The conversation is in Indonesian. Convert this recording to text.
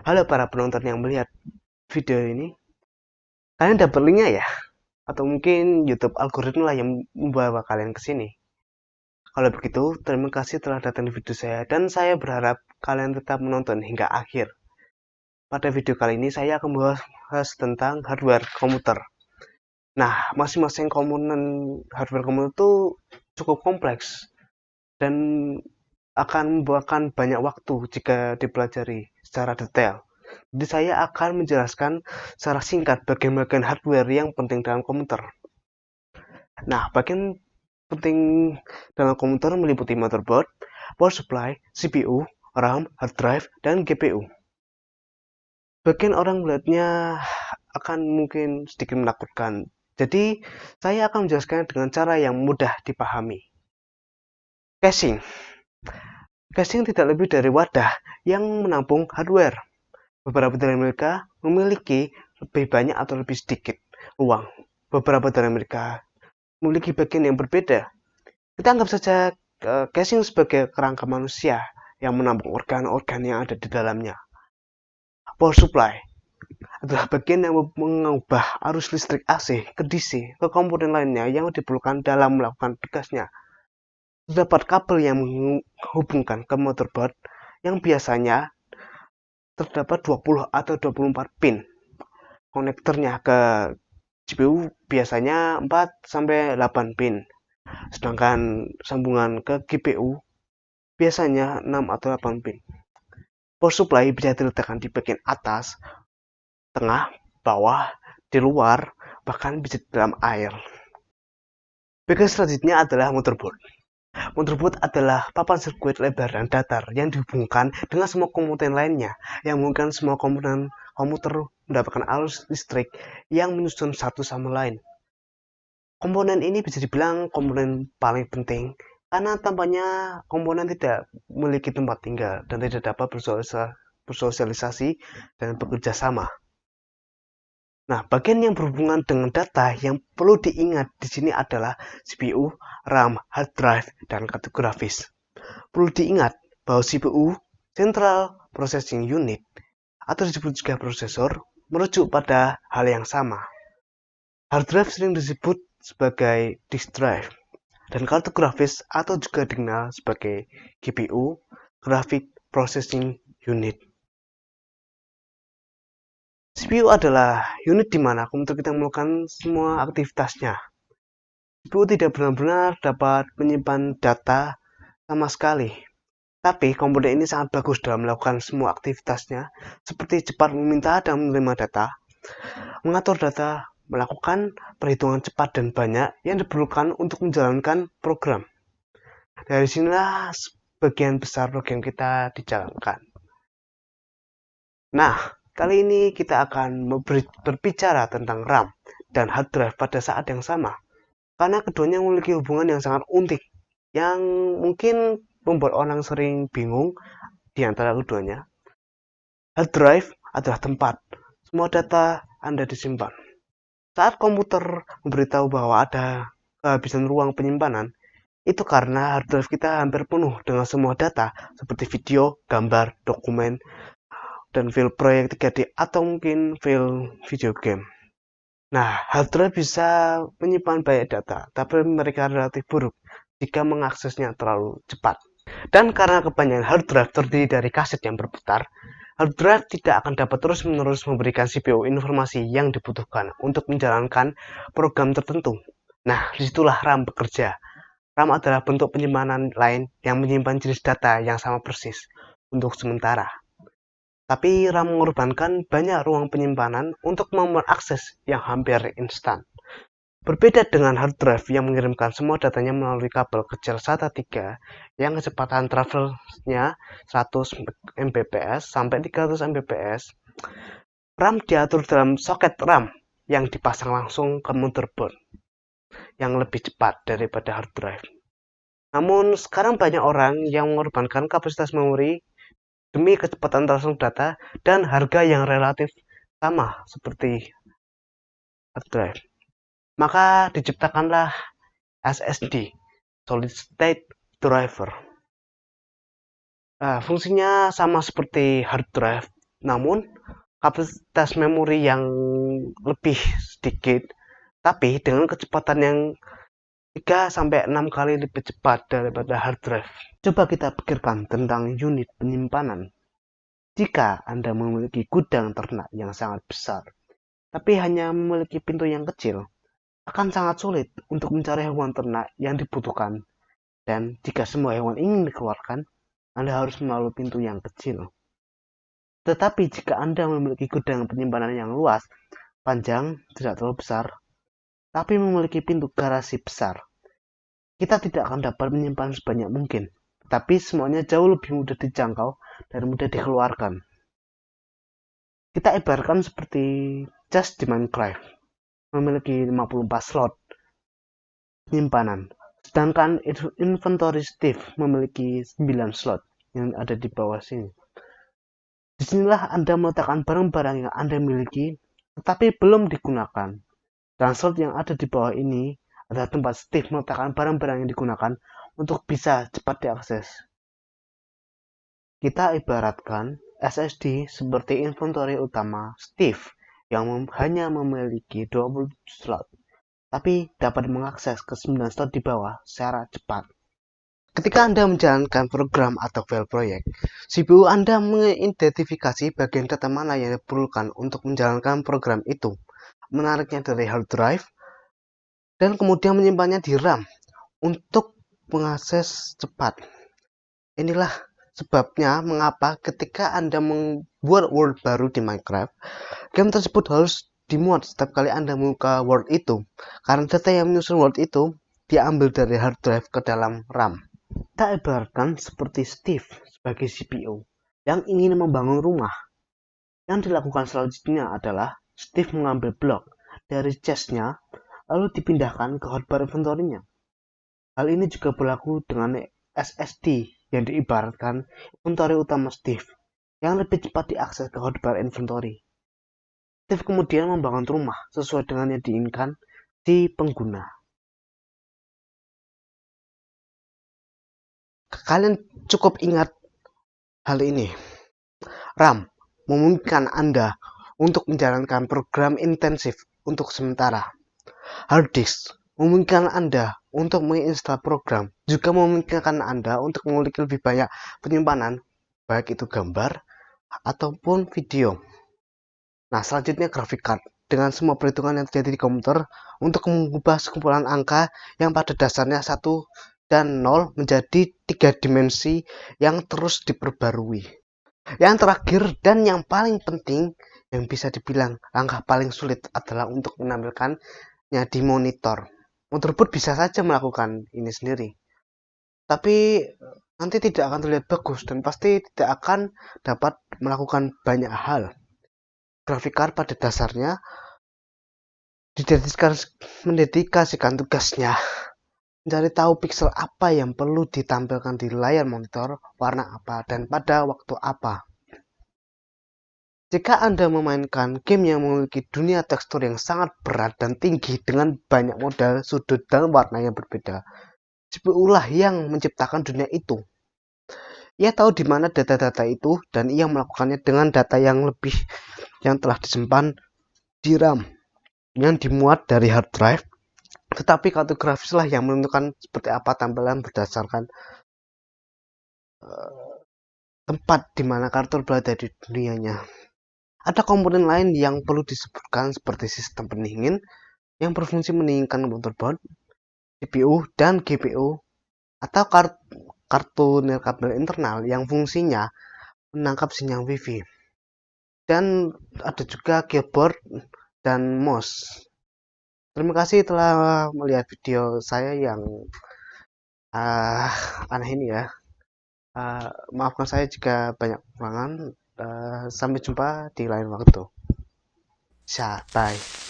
Halo para penonton yang melihat video ini, kalian dapat linknya ya? Atau mungkin YouTube algoritma lah yang membawa kalian ke sini. Kalau begitu, terima kasih telah datang di video saya dan saya berharap kalian tetap menonton hingga akhir. Pada video kali ini saya akan membahas tentang hardware komputer. Nah, masing-masing komponen hardware komputer itu cukup kompleks dan akan membuahkan banyak waktu jika dipelajari secara detail. Jadi saya akan menjelaskan secara singkat bagian-bagian hardware yang penting dalam komputer. Nah, bagian penting dalam komputer meliputi motherboard, power supply, CPU, RAM, hard drive, dan GPU. Bagian orang melihatnya akan mungkin sedikit menakutkan. Jadi, saya akan menjelaskan dengan cara yang mudah dipahami. Caching. Caching tidak lebih dari wadah yang menampung hardware. Beberapa dari mereka memiliki lebih banyak atau lebih sedikit ruang. Beberapa dari mereka memiliki bagian yang berbeda. Kita anggap saja casing sebagai kerangka manusia yang menampung organ-organ yang ada di dalamnya. Power supply adalah bagian yang mengubah arus listrik AC ke DC ke komponen lainnya yang diperlukan dalam melakukan tugasnya. Terdapat kabel yang menghubungkan ke motherboard yang biasanya terdapat 20 atau 24 pin. Konektornya ke GPU biasanya 4 sampai 8 pin. Sedangkan sambungan ke GPU biasanya 6 atau 8 pin. Power supply bisa diletakkan di bagian atas, tengah, bawah, di luar, bahkan bisa di dalam air. Bagian selanjutnya adalah motherboard. Motherboard adalah papan sirkuit lebar dan datar yang dihubungkan dengan semua komponen lainnya, yang memungkinkan semua komponen komputer mendapatkan arus listrik yang menyusun satu sama lain. Komponen ini bisa dibilang komponen paling penting karena tampaknya komponen tidak memiliki tempat tinggal dan tidak dapat bersosialisasi dan bekerja sama. Nah, bagian yang berhubungan dengan data yang perlu diingat di sini adalah CPU, RAM, hard drive, dan kartu grafis. Perlu diingat bahwa CPU, Central Processing Unit, atau disebut juga prosesor, merujuk pada hal yang sama. Hard drive sering disebut sebagai disk drive, dan kartu grafis atau juga dikenal sebagai GPU, Graphic Processing Unit. CPU adalah unit di mana komputer kita melakukan semua aktivitasnya. CPU tidak benar-benar dapat menyimpan data sama sekali. Tapi komponen ini sangat bagus dalam melakukan semua aktivitasnya, seperti cepat meminta dan menerima data, mengatur data, melakukan perhitungan cepat dan banyak yang diperlukan untuk menjalankan program. Dari sinilah sebagian besar program kita dijalankan. Nah, kali ini kita akan berbicara tentang RAM dan hard drive pada saat yang sama. Karena keduanya memiliki hubungan yang sangat unik, yang mungkin membuat orang sering bingung di antara keduanya. Hard drive adalah tempat semua data Anda disimpan. Saat komputer memberitahu bahwa ada kehabisan ruang penyimpanan, itu karena hard drive kita hampir penuh dengan semua data seperti video, gambar, dokumen, dan file proyek 3D atau mungkin file video game. Nah, hard drive bisa menyimpan banyak data, tapi mereka relatif buruk jika mengaksesnya terlalu cepat. Dan karena kebanyakan hard drive terdiri dari kaset yang berputar, hard drive tidak akan dapat terus-menerus memberikan CPU informasi yang dibutuhkan untuk menjalankan program tertentu. Nah, disitulah RAM bekerja. RAM adalah bentuk penyimpanan lain yang menyimpan jenis data yang sama persis untuk sementara. Tapi RAM mengorbankan banyak ruang penyimpanan untuk mengakses yang hampir instan. Berbeda dengan hard drive yang mengirimkan semua datanya melalui kabel kecil SATA 3 yang kecepatan traversnya 100 Mbps sampai 300 Mbps, RAM diatur dalam soket RAM yang dipasang langsung ke motherboard yang lebih cepat daripada hard drive. Namun sekarang banyak orang yang mengorbankan kapasitas memori demi kecepatan transfer data dan harga yang relatif sama seperti hard drive. Maka diciptakanlah SSD, Solid State Driver. Nah, fungsinya sama seperti hard drive, Namun, kapasitas memori yang lebih sedikit, tapi dengan kecepatan yang 3-6 kali lebih cepat daripada hard drive. Coba kita pikirkan tentang unit penyimpanan. Jika Anda memiliki gudang ternak yang sangat besar, tapi hanya memiliki pintu yang kecil, akan sangat sulit untuk mencari hewan ternak yang dibutuhkan. Dan jika semua hewan ingin dikeluarkan, Anda harus melalui pintu yang kecil. Tetapi jika Anda memiliki gudang penyimpanan yang luas, panjang, tidak terlalu besar, tapi memiliki pintu garasi besar, kita tidak akan dapat menyimpan sebanyak mungkin. Tapi semuanya jauh lebih mudah dijangkau dan mudah dikeluarkan. Kita ibaratkan seperti chest di Minecraft, memiliki 54 slot penyimpanan. Sedangkan inventory Steve memiliki 9 slot yang ada di bawah sini. Disinilah Anda meletakkan barang-barang yang Anda miliki, tetapi belum digunakan. Dan slot yang ada di bawah ini adalah tempat Steve meletakkan barang-barang yang digunakan untuk bisa cepat diakses. Kita ibaratkan SSD seperti inventory utama Steve yang hanya memiliki 20 slot, tapi dapat mengakses ke 9 slot di bawah secara cepat. Ketika Anda menjalankan program atau file proyek, CPU Anda mengidentifikasi bagian data mana yang diperlukan untuk menjalankan program itu, menariknya dari hard drive, dan kemudian menyimpannya di RAM untuk mengakses cepat. Inilah sebabnya mengapa ketika Anda membuat world baru di Minecraft, game tersebut harus dimuat setiap kali Anda membuka world itu, karena data yang menyusun world itu diambil dari hard drive ke dalam RAM. Kita ibaratkan seperti Steve sebagai CPU yang ingin membangun rumah. Yang dilakukan selanjutnya adalah Steve mengambil blok dari chest-nya lalu dipindahkan ke hotbar inventory-nya. Hal ini juga berlaku dengan SSD yang diibaratkan inventory utama Steve yang lebih cepat diakses ke hotbar inventory. Steve kemudian membangun rumah sesuai dengan yang diinginkan si pengguna. Kalian cukup ingat hal ini. RAM memungkinkan Anda untuk menjalankan program intensif untuk sementara. Hard disk memungkinkan Anda untuk menginstal program, juga memungkinkan Anda untuk memiliki lebih banyak penyimpanan, baik itu gambar ataupun video. Nah, selanjutnya graphic card dengan semua perhitungan yang terjadi di komputer untuk mengubah sekumpulan angka yang pada dasarnya 1 dan 0 menjadi 3 dimensi yang terus diperbarui. Yang terakhir dan yang paling penting, yang bisa dibilang langkah paling sulit adalah untuk menampilkannya di monitor. Motherboard bisa saja melakukan ini sendiri, tapi nanti tidak akan terlihat bagus dan pasti tidak akan dapat melakukan banyak hal. Graphic card pada dasarnya mendedikasikan tugasnya mencari tahu pixel apa yang perlu ditampilkan di layar monitor, warna apa, dan pada waktu apa. Jika Anda memainkan game yang memiliki dunia tekstur yang sangat berat dan tinggi dengan banyak modal, sudut, dan warna yang berbeda, CPU lah yang menciptakan dunia itu. Ia tahu di mana data-data itu dan ia melakukannya dengan data yang lebih yang telah disimpan di RAM yang dimuat dari hard drive. Tetapi kartu grafis lah yang menentukan seperti apa tampilan berdasarkan tempat di mana kartu berada di dunianya. Ada komponen lain yang perlu disebutkan seperti sistem pendingin yang berfungsi mendinginkan motherboard, CPU, dan GPU, atau kartu nirkabel internal yang fungsinya menangkap sinyal Wi-Fi. Dan ada juga keyboard dan mouse. Terima kasih telah melihat video saya yang aneh ini ya. Maafkan saya jika banyak kekurangan. Sampai jumpa di lain waktu. Bye.